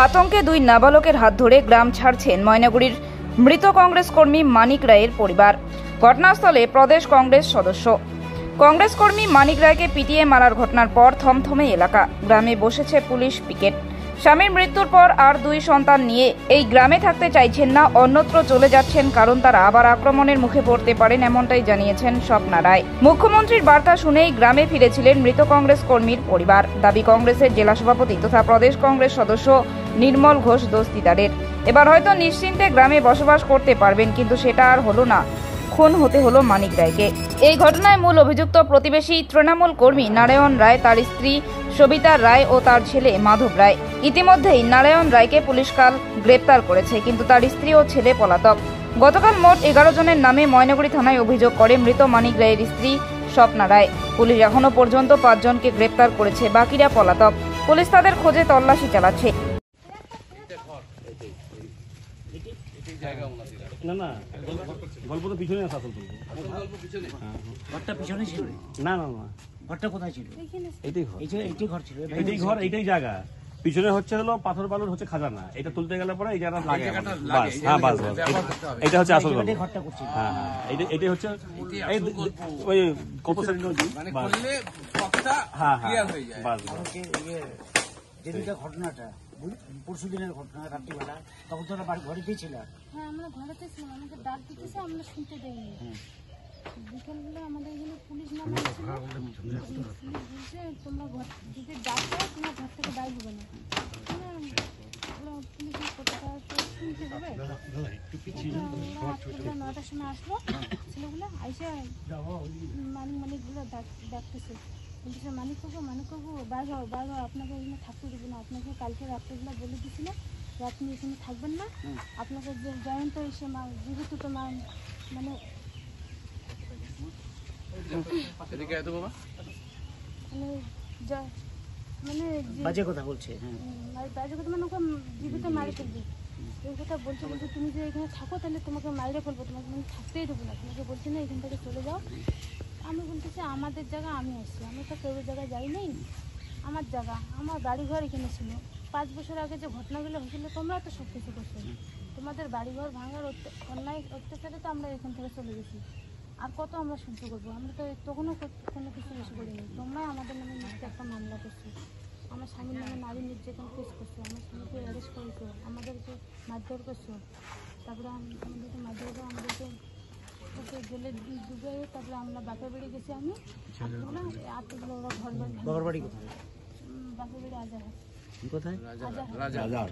আতঙ্কে দুই নাবালকের হাত ধরে গ্রাম ছাড়ছেন ময়নাগুড়ির মৃত কংগ্রেস কর্মী মানিক রায়ের পরিবার। ঘটনাস্থলে প্রদেশ কংগ্রেস সদস্য। কংগ্রেস কর্মী মানিক রায়কে পিটিয়ে মারার ঘটনার পর থমথমে এলাকা। গ্রামে বসেছে পুলিশ পিকেট। স্বামীর মৃত্যুর পর আর দুই সন্তান নিয়ে এই গ্রামে থাকতে চাইছেন না, অন্যত্র চলে যাচ্ছেন, কারণ তারা আবার আক্রমণের মুখে পড়তে পারেন, এমনটাই জানিয়েছেন স্বপ্না রায়। মুখ্যমন্ত্রীর বার্তা শুনেই গ্রামে ফিরেছিলেন মৃত কংগ্রেস কর্মীর পরিবার। দাবি কংগ্রেসের জেলা সভাপতি তথা প্রদেশ কংগ্রেস সদস্য নির্মল ঘোষ দস্তিদারের। এবার হয়তো নিশ্চিন্তে গ্রামে বসবাস করতে পারবেন, কিন্তু সেটা আর হলো না। খুন হতে হলো মানিক রায়কে। এই ঘটনায় মূল অভিযুক্ত প্রতিবেশী তৃণমূল কর্মী নারায়ণ রায়, তার স্ত্রী সবিতা রায় ও তার ছেলে মাধব রায়। ইতিমধ্যেই নারায়ণ রায়কে পুলিশ কাল গ্রেপ্তার করেছে, কিন্তু তার স্ত্রী ও ছেলে পলাতক। গতকাল মোট 11 জনের নামে ময়নাগুড়ি থানায় অভিযোগ করে মৃত মানিক রায়ের স্ত্রী স্বপ্না রায়। পুলিশ এখনো পর্যন্ত 5 জনকে গ্রেপ্তার করেছে, বাকিরা পলাতক। পুলিশ তাদের খোঁজে তল্লাশি চালাচ্ছে। না না, গল্প তো পিছনে আছে, আসল গল্প পিছনে। ঘরটা পিছনে ছিল না না না, ঘরটা কোথায় ছিল? এইটাই ঘর, এইটাই ঘর ছিল, এইটাই ঘর, এইটাই জায়গা। পিছনে হচ্ছে হলো পাথর বালুর হচ্ছে খাজানা। এটা তুলতে গেলে পরে এই জায়গাটা লাগে। বাস, হ্যাঁ বাস বাস, এটা হচ্ছে আসল গল্প। ঘরটা করছে। হ্যাঁ হ্যাঁ, এইটাই হচ্ছে ওই কত সেকেন্ড বাস। হ্যাঁ হ্যাঁ বাস বাস। যেদিনটা ঘটনাটা পরশু দিনের ঘটনা, রাত্রিবেলা, তখন তোরা ঘরেতেই ছিল? হ্যাঁ, আমরা ঘরেতে ছিলাম। আমাকে ডাক দিতেছে, আমরা শুনতে দেয়নি। বিকেলবেলা আমাদের এখানে পুলিশ নামা ছিল। পুলিশ বলছে তোমরা ঘর দিকে যাচ্ছ, তোমার ঘর থেকে বাইর হবে না। পুলিশের কথা তো শুনতে হবে। 9টার সময় আসলো ছেলেগুলো, আইসা মানিকগুলো ডাকতেছে। বলতেছে মানিক কাকু বাইর হও, আপনাকে এখানে থাকতে দেবো না। আপনাকে কালকে রাত্রেবেলা বলে দিছিল যে আপনি এখানে থাকবেন না। আপনাকে যে জয়ন্ত এসে যেহেতু তোমার মানে বাজে কথা বলছে, বাজে কথা মানে ওকে জীবিত মারি ফেলবে এই কথা বলছে। বলছে তুমি যে এখানে থাকো তাহলে তোমাকে মাইরে ফেলবো, তোমাকে আমি থাকতেই দেবো না। তোমাকে বলছি না এখান থেকে চলে যাও। আমি বলতেছি আমাদের জায়গা আমি আসছি, আমি তো কেউ জায়গায় যাই নাই। আমার জায়গা, আমার বাড়িঘর এখানে ছিল। 5 বছর আগে যে ঘটনাগুলো হয়েছিল তোমরা তো সব কিছু করছো। তোমাদের বাড়িঘর ভাঙার অন্যায় অত্যাচারে তো আমরা এখান থেকে চলে গেছি। আর কত আমরা সহ্য করবো? আমরা তো তখনও কোনো কিছু বেশি করিনি। তোমরাই আমাদের নামে মিথ্যে একটা মামলা করছো, আমার স্বামীর নামে নারী নির্যাতন কেস করছো, আমার স্বামীকে অ্যারেস্ট করেছো, আমাদেরকে মারধর করছো। তারপরে আমাদেরকে মারধর করে আমাদেরকে জেলে ডুবে, তারপরে আমরা বাপের বাড়ি গেছি। আমি আটগুলো ওরা ঘর বাড়ি। বাবার বাড়ি কোথায়? বাপের বাড়ি আজাহার। কোথায়? আজাহার।